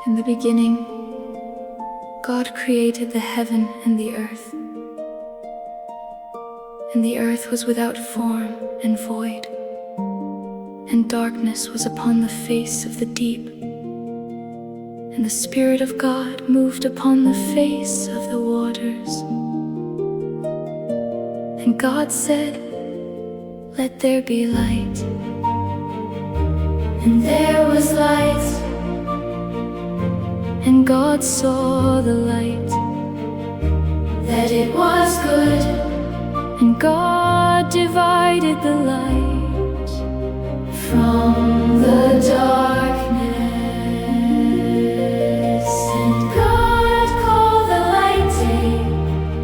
In the beginning, God created the heaven and the earth. And the earth was without form and void, and darkness was upon the face of the deep. And the Spirit of God moved upon the face of the waters. And God said, "Let there be light." And there was light. And God saw the light, that it was good. And God divided the light from the darkness. And God called the light day,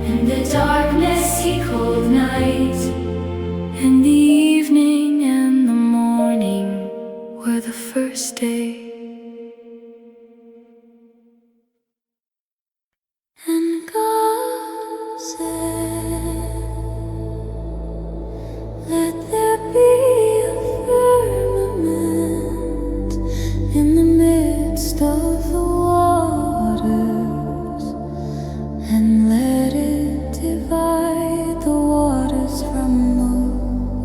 and the darkness He called night. And the evening and the morning were the first day. And God said, "Let there be a firmament in the midst of the waters, and let it divide the waters from the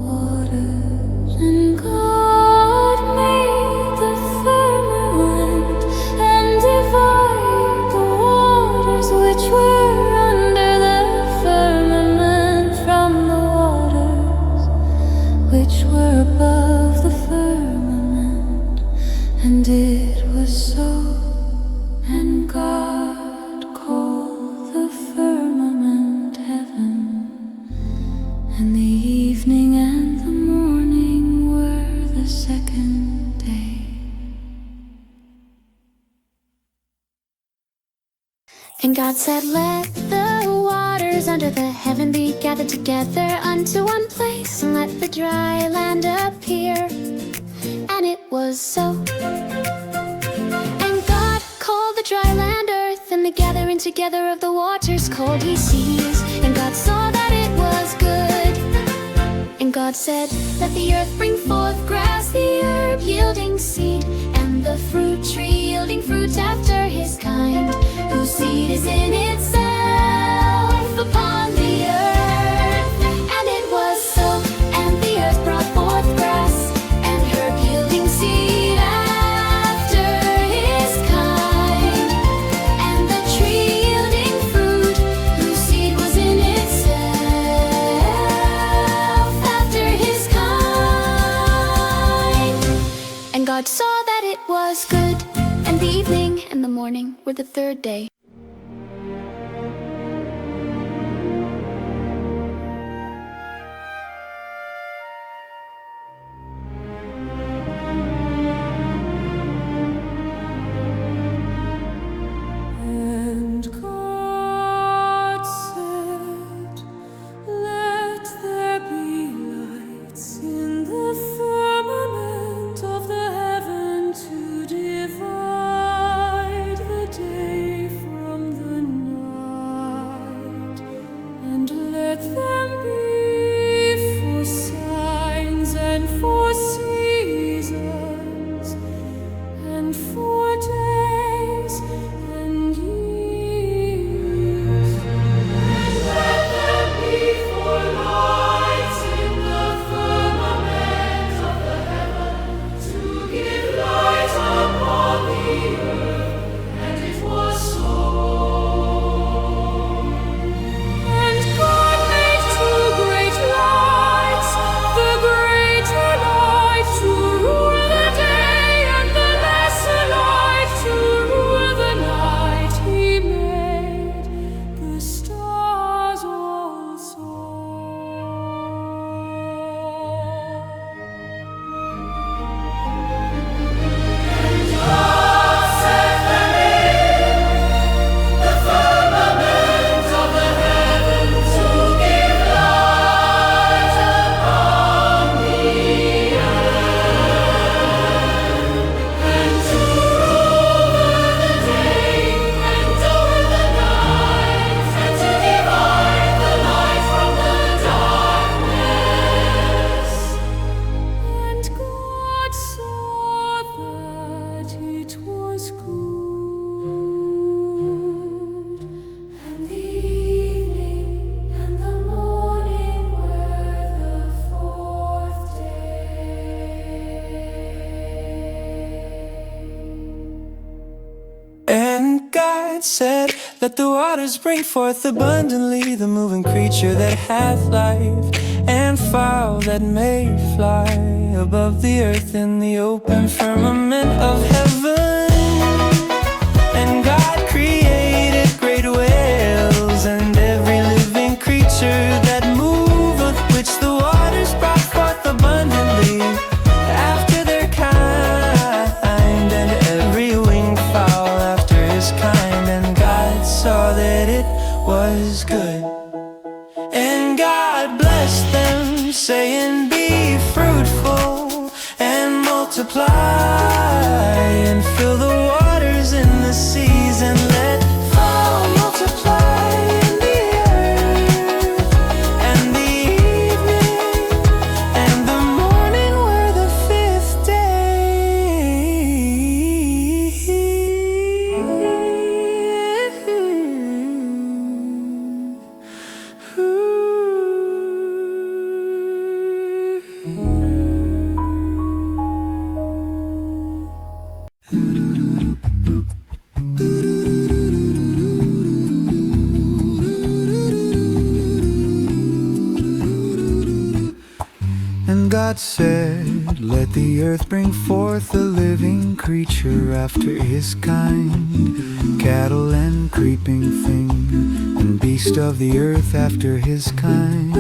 waters." And God made the firmament and divided the waters which were under the firmament from the waters which were above the firmament. And it was so. And God called the firmament heaven. And the evening and the morning were the second day. And God said, "Let the waters under the heaven be gathered together unto one place, and let the dry land appear." And it was so. And God called the dry land earth, and the gathering together of the waters called He seas. And God saw that it was good. And God said, "Let the earth bring forth grass, the herb yielding seed, and the fruit tree yielding fruit after his kind, whose seed is in itself upon the earth." And it was so. And the earth brought forth grass, and herb yielding seed after his kind, and the tree yielding fruit, whose seed was in itself after his kind. And God saw that it was good. And the evening and the morning were the third day. And God said, "Let there be lights in the firmament of the heaven to divide the day from God said, let the waters bring forth abundantly the moving creature that hath life, and fowl that may fly above the earth in the open firmament of heaven. And God created great whales and every living creature that moveth, which the waters brought forth abundantly after their kind, and every winged fowl after his kind. And God saw that it was good. And God blessed them, saying, be fruitful and multiply, and fill the waters in the seas, and let fowl multiply in the earth. And the evening and the morning were the fifth And God said, let the earth bring forth a living creature after his kind, cattle and creeping thing, and beast of the earth after his kind.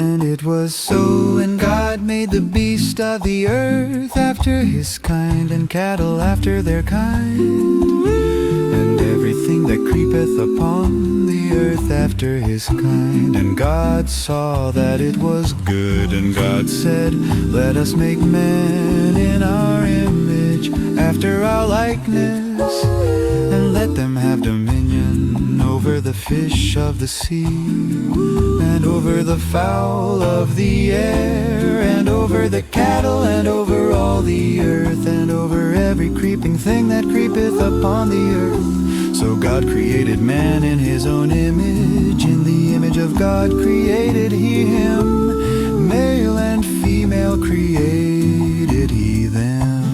And it was so, and God made the beast of the earth after his kind, and cattle after their kind, and everything that creepeth upon the earth after his kind. And God saw that it was good. And God said, let us make man in our image, after our likeness, and let them have dominion over the fish of the sea, and over the fowl of the air, and over the cattle, and over all the earth, and over every creeping thing that creepeth upon the earth. So God created man in his own image, in the image of God created he him, male and female created he them.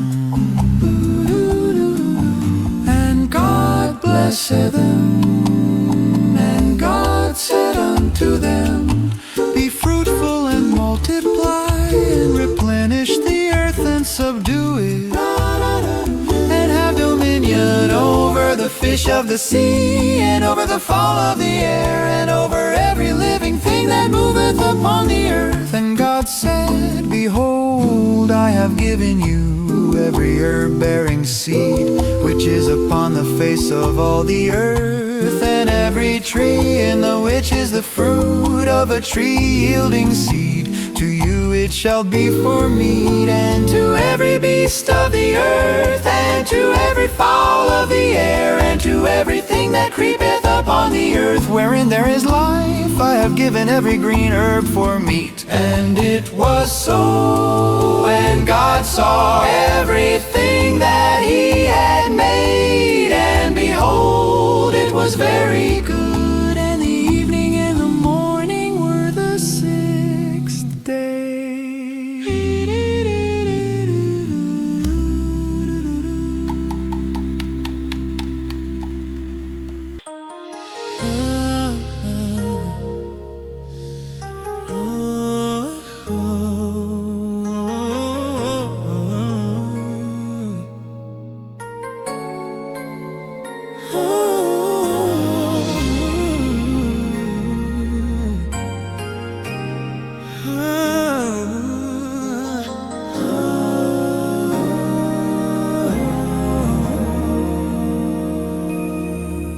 And God blessed them, and God said unto them, be fruitful and multiply, and replenish the earth and subdue it, and have dominion over the fish of the sea, and over the fowl of the air, and over every living thing that moveth upon the earth. And God said, behold, I have given you every herb-bearing seed which is upon the face of all the earth, and every tree in the which is the fruit of a tree yielding seed. To you it shall be for meat, and to every beast of the earth, and to every fowl of the air, and to everything that creepeth upon the earth, wherein there is life, I have given every green herb for meat. And it was so, and God saw everything that he had made, and behold, it was very good. And the evening and the morning were the sixth day.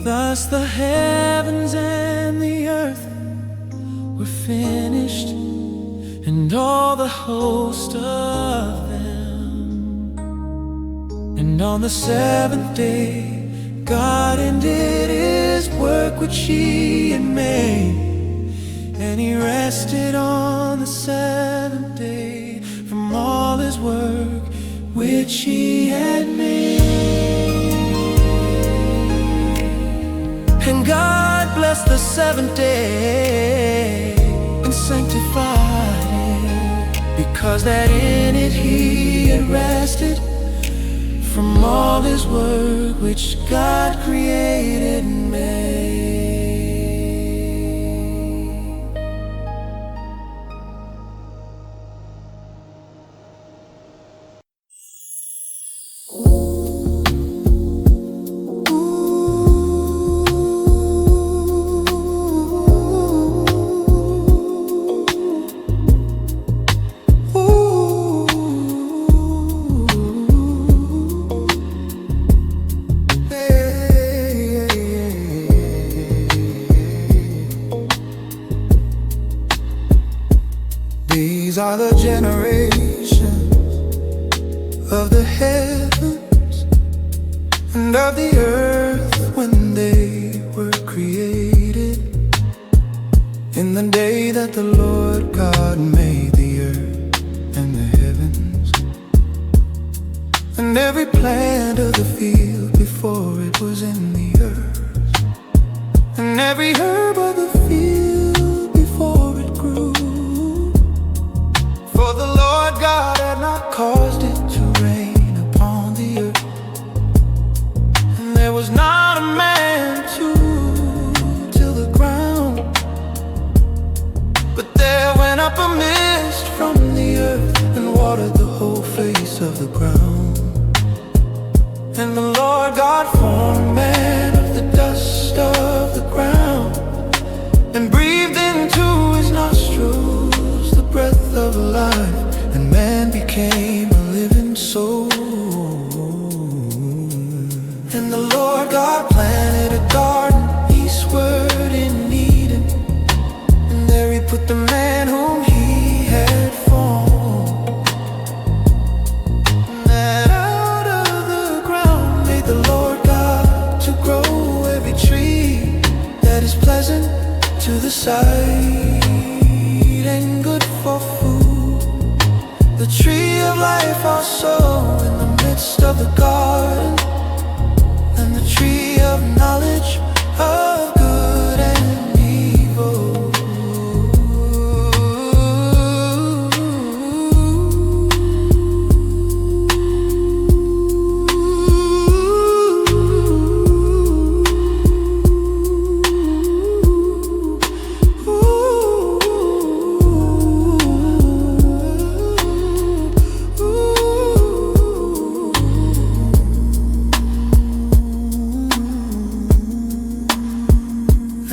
Thus the heavens and the earth were finished, and all the host of them. And on the seventh day God ended his work which he had made, and he rested on the seventh day from all his work which he had made. And God blessed the seventh day and sanctified it, because that in it he had rested from all his work which God created and made. These are the generations of the heavens and of the earth when they were created. In the day that the Lord God made the earth and the heavens, and every plant of the field before it was in the earth, and every herb of the field before it grew. For the Lord God had not caused it to rain upon the earth, and there was not a man to till the ground. But there went up a mist from the earth and watered the whole face of the ground. And the Lord God formed man of the dust of the ground, and breathed into his nostrils the breath of life, and man became a living soul. And the Lord God planted a garden eastward in Eden, and there he put the man whom he had formed. And out of the ground made the Lord God to grow every tree that is pleasant to the sight and good for food. The tree of life also in the midst of the garden, and the tree of knowledge of good and evil.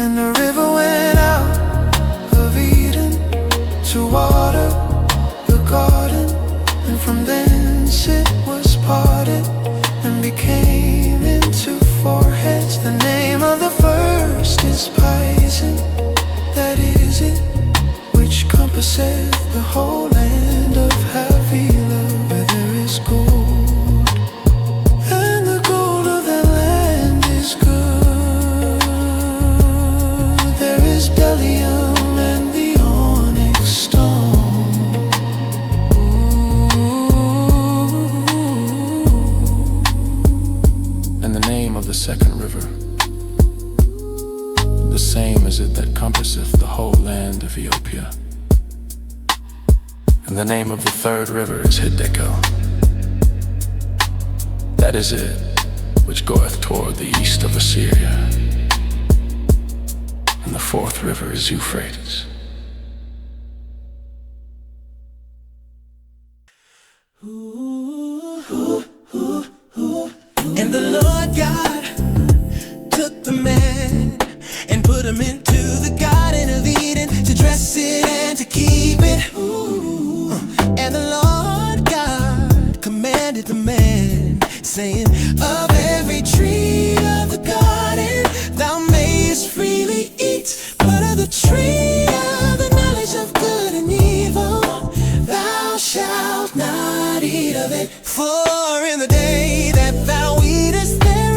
And the river went out of Eden to water the garden, and from thence it was parted and became into four heads. The name of the first is Pison, that is it, which compasseth the whole land of Havilah, where there is gold, and the gold of that land is good. There is bdellium and the onyx stone. And the name of the second river, the same is it that compasseth the whole land of Ethiopia. And the name of the third river is Hiddekel, that is it, which goeth toward the east of Assyria. And the fourth river is Euphrates. And the Lord God took the man and put him into the Garden of Eden to dress it and to keep it. And the Lord God commanded the man, saying, of every tree of the garden thou mayest freely eat, but of the tree of the knowledge of good and evil thou shalt not eat of it. For in the day that thou eatest thereof,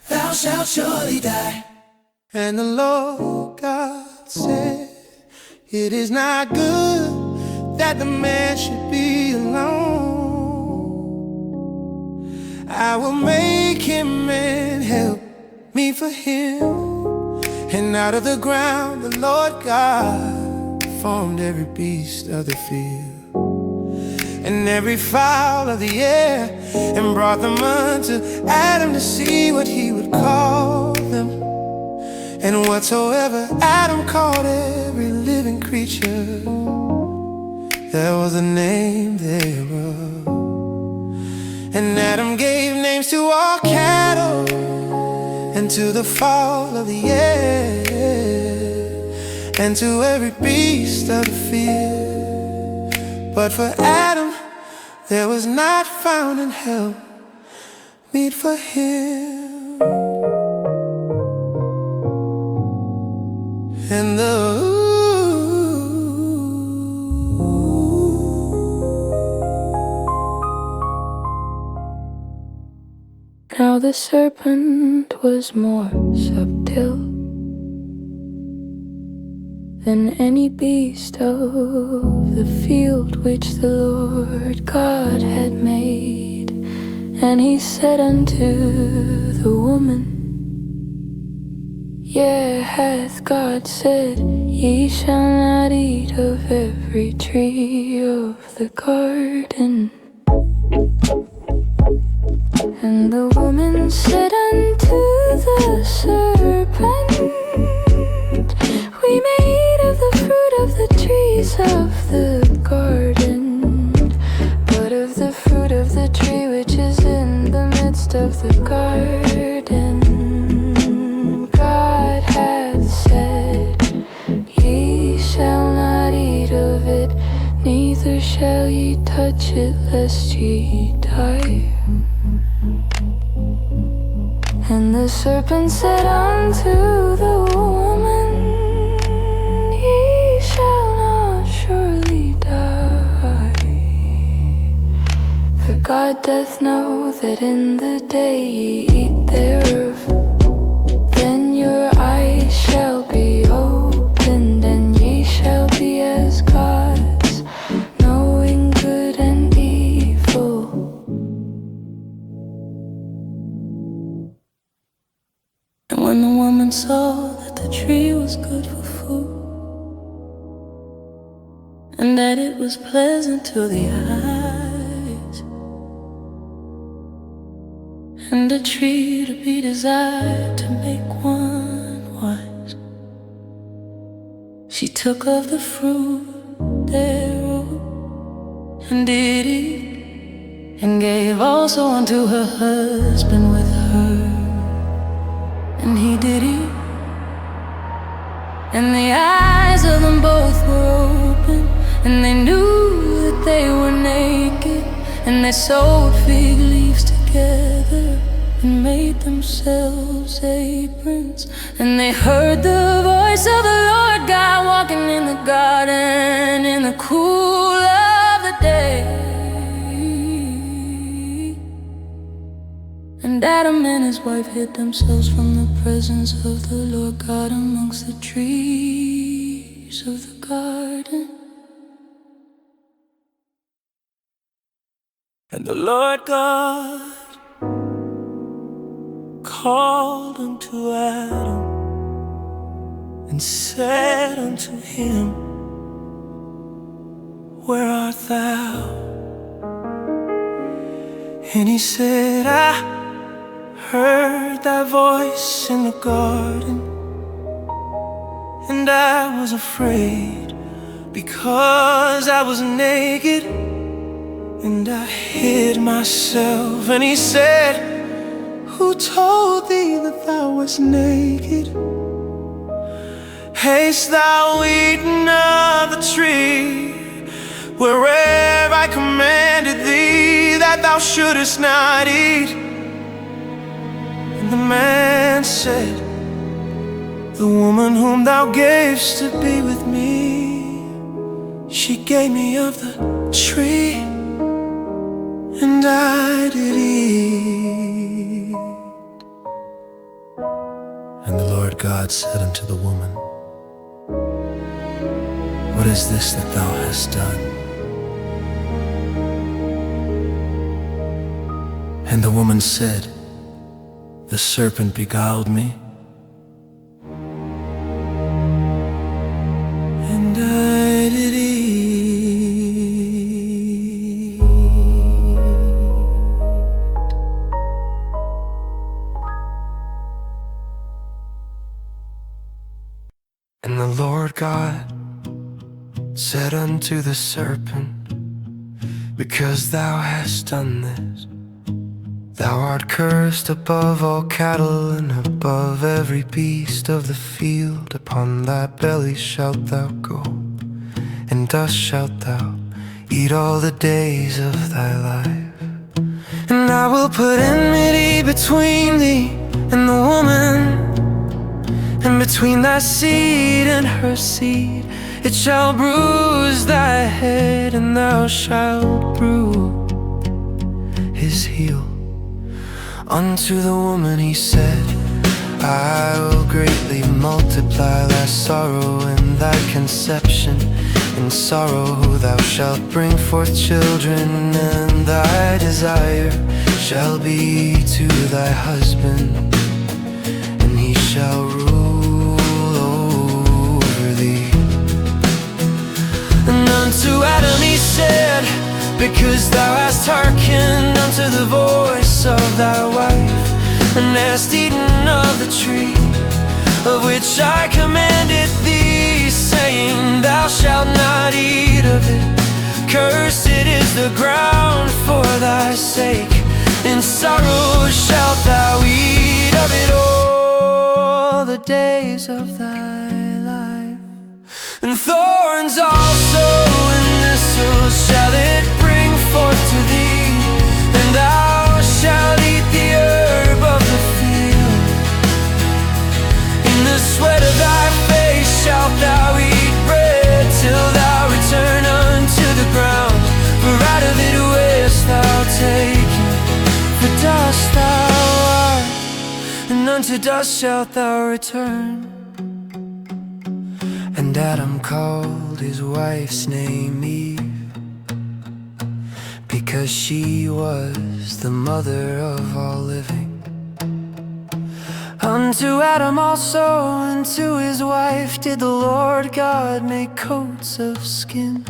thou shalt surely die. And the Lord God said, it is not good that the man should be alone. I will make him and help me for him. And out of the ground the Lord God formed every beast of the field, and every fowl of the air, and brought them unto Adam to see what he would call them. And whatsoever Adam called every living creature, there was a name thereof. And Adam gave names to all cattle, and to the fowl of the air, and to every beast of the field. But for Adam there was not found in hell meat for him. And now the serpent was more subtle than any beast of the field which the Lord God had made. And he said unto the woman, Yea, hath God said, Ye shall not eat of every tree of the garden? And the woman said unto the serpent, We may eat of the fruit of the trees of the garden, but of the fruit of the tree which is in the midst of the garden, God hath said, Ye shall not eat of it, neither shall ye touch it, lest ye die. And the serpent said unto the woman, Ye shall not surely die, for God doth know that in the day ye eat thereof, then your eyes shall be opened, and ye shall be as gods, knowing good and evil. And when the woman saw that the tree was good for food, and that it was pleasant to the eyes, and a tree to be desired to make one wise, she took of the fruit thereof, and did eat, and gave also unto her husband with her, and he did eat. And the eyes of them both were open, and they knew that they were naked, and they sewed fig leaves together and made themselves aprons. And they heard the voice of the Lord God walking in the garden in the cool of the day. And Adam and his wife hid themselves from the presence of the Lord God amongst the trees of the garden. And the Lord God called unto Adam and said unto him, Where art thou? And he said, I heard thy voice in the garden, and I was afraid, because I was naked, and I hid myself. And he said, Who told thee that thou wast naked? Hast thou eaten of the tree wherever I commanded thee that thou shouldest not eat? And the man said, The woman whom thou gavest to be with me, she gave me of the tree, and I did eat. And the Lord God said unto the woman, What is this that thou hast done? And the woman said, The serpent beguiled me, and I did eat. the Lord God said unto the serpent, because thou hast done this, thou art cursed above all cattle and above every beast of the field. Upon thy belly shalt thou go, and dust shalt thou eat all the days of thy life. And I will put enmity between thee and the woman, and between thy seed and her seed. It shall bruise thy head, and thou shalt bruise his heel. Unto the woman he said, I will greatly multiply thy sorrow and thy conception. In sorrow thou shalt bring forth children, and thy desire shall be to thy husband, and he shall rule over thee. And unto Adam he said, because thou hast hearkened unto the voice of thy wife, and hast eaten of the tree of which I commanded thee, saying, thou shalt not eat of it. Cursed is the ground for thy sake. In sorrow shalt thou eat of it all the days of thy life. And thorns also and thistles shall it bring forth to thee, and thou shalt eat the herb of the field. In the sweat of thy face shalt thou eat bread, till thou return unto the ground. For out of it wast thou taken, for dust thou art, and unto dust shalt thou return. And Adam called his wife's name Eve, because she was the mother of all living. Unto Adam also and to his wife did the Lord God make coats of skin,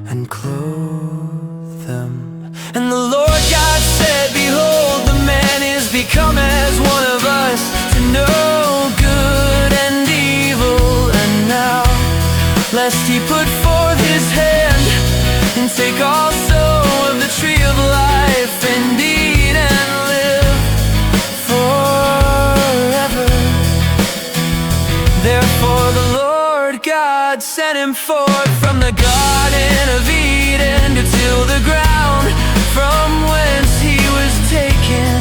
and clothe them. And the Lord God said, behold, the man is become as one of us, to know good and evil. And now, lest he put forth his hand, and take also of the tree of life, and eat and live forever. Therefore the Lord God sent him forth from the Garden of Eden, to till the ground from whence he was taken.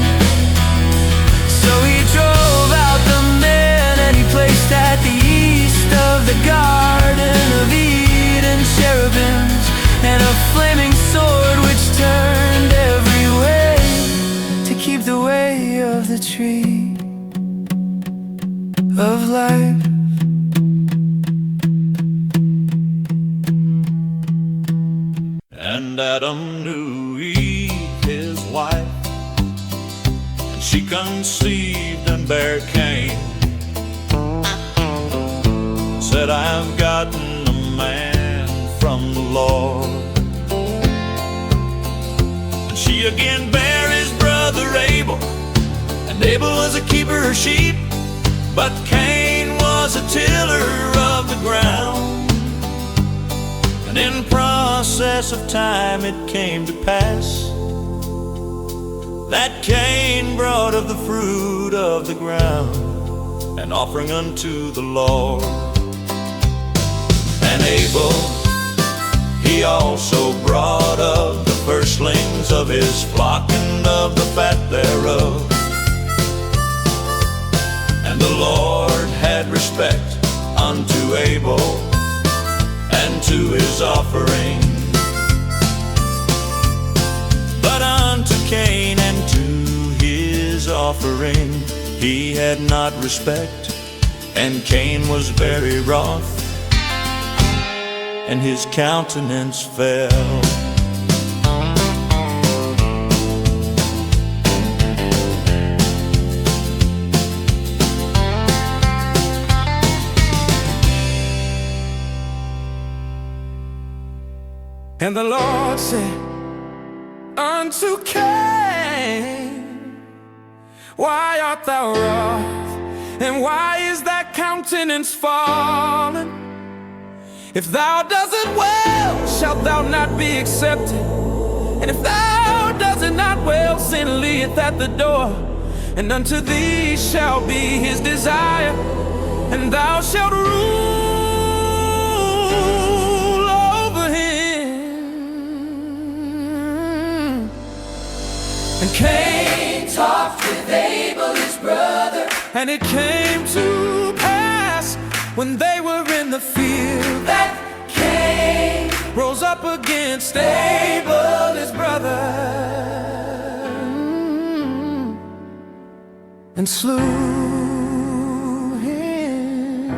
So he drove out the man, and he placed at the east of the Garden of Eden cherubims, and a flaming sword which turned every way, to keep the way of the tree of life. And Adam knew Eve, his wife, and she conceived and bare Cain. Said, I've gotten a man from the Lord. And she again bare his brother Abel, and Abel was a keeper of sheep, but Cain was a tiller of the ground. And in process of time it came to pass that Cain brought of the fruit of the ground an offering unto the Lord. And Abel, he also brought of the firstlings of his flock, and of the fat thereof. And the Lord had respect unto Abel and to his offering, but unto Cain and to his offering he had not respect. And Cain was very wroth, and his countenance fell. And the Lord said unto Cain, why art thou wroth, and why is thy countenance fallen. If thou does it well, shalt thou not be accepted. And if thou does it not well, sin lieth at the door. And unto thee shall be his desire, and thou shalt rule over him. And Cain talked with Abel his brother, and it came to pass when they were in the field that Cain rose up against Abel his brother and slew him.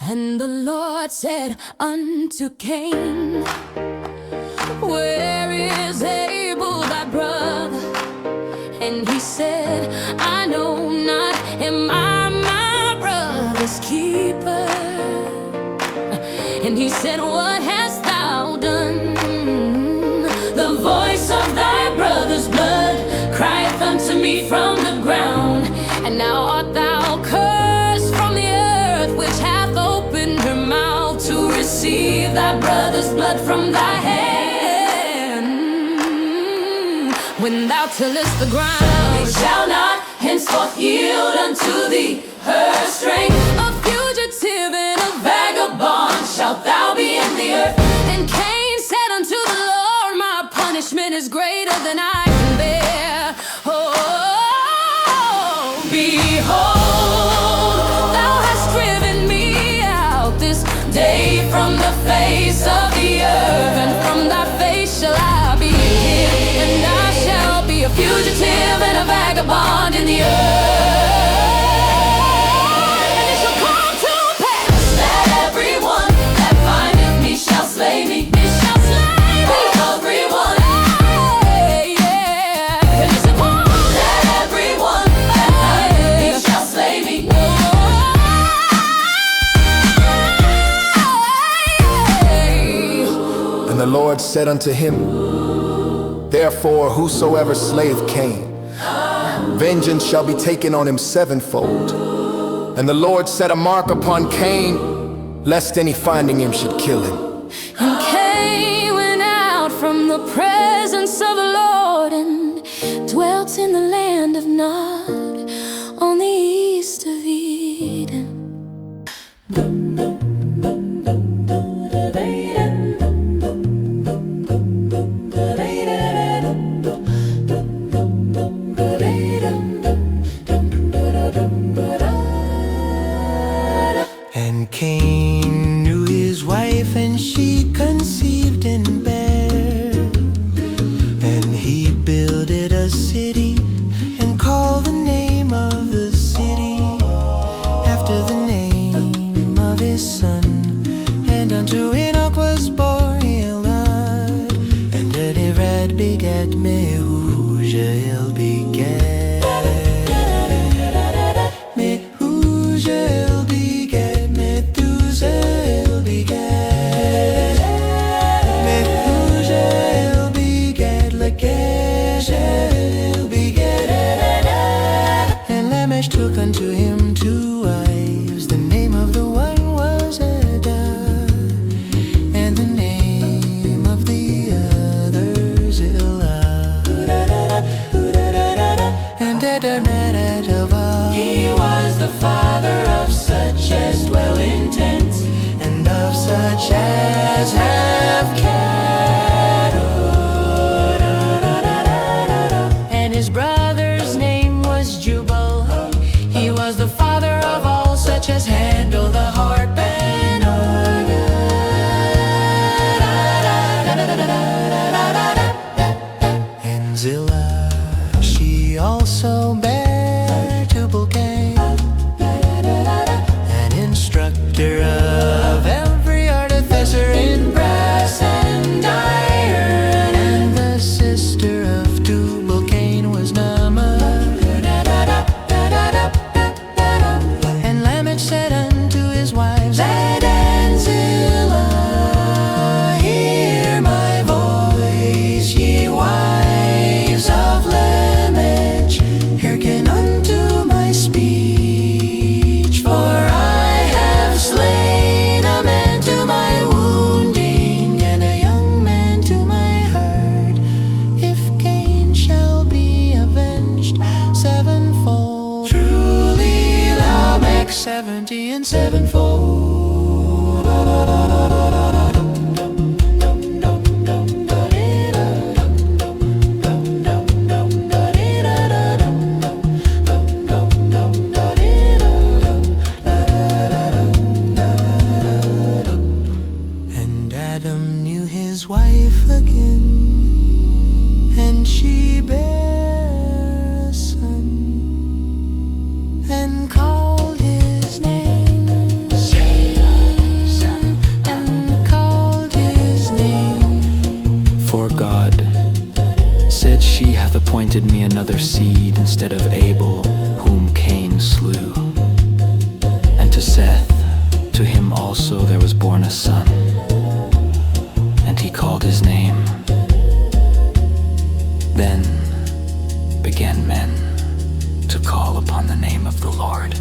And the Lord said unto Cain, where is Abel thy brother? And he said, I know not, am I my brother's keeper? And he said, what hast thou done? The voice of thy brother's blood crieth unto me from the ground. And now art thou cursed from the earth, which hath opened her mouth to receive thy brother's blood from thy hand. When thou tillest the ground, it shall not henceforth yield unto thee her strength. A fugitive and a vagabond shalt thou be in the earth. And Cain said unto the Lord, my punishment is greater than I can bear. Oh, behold, thou hast driven me out this day from the face of the earth, and from thy face shall I be hid, and I shall be a fugitive and a vagabond in the earth. And it shall come to pass that everyone that findeth me shall slay me. It shall slay me. Everyone. Yeah. And it shall come that everyone that findeth me shall slay me. And the Lord said unto him, therefore whosoever slayeth Cain, vengeance shall be taken on him sevenfold. And the Lord set a mark upon Cain, lest any finding him should kill him. And Cain went out from the presence of the Lord and dwelt in the land of Nod on the east of Eden. And Cain knew his wife, and she conceived and bare. And he builded a city, and called the name of the city after the name of his son. And unto Enoch was born Elad, and Edirad begat Mehujael begat Mehujael begat Methusael begat Mehujael begat Lakesh begat. And Lamech took unto him 2 wives. The name of the one was Ada, and the name of the other Zillah. And Adonai, he was the father of such as dwell in tents, and of such as have cattle. And his brother's name was Jubal. He was the father of all such as handle the harp and organ. And Zillah, she also bare Tubal-Cain, an instructor of every artificer in brass and iron. And the sister of Tubal-Cain was Naamah. And Lamech said unto his wives, Zad and Zillah, hear my voice, ye wives of Lamech. 70 and sevenfold. And Adam knew his wife again, and she bare a son, and called his name Satan, and called his name. For God said, She hath appointed me another seed instead of Abel, whom Cain slew. And to Seth, to him also there was born a son, and he called his name. Then began men to call upon the name of the Lord.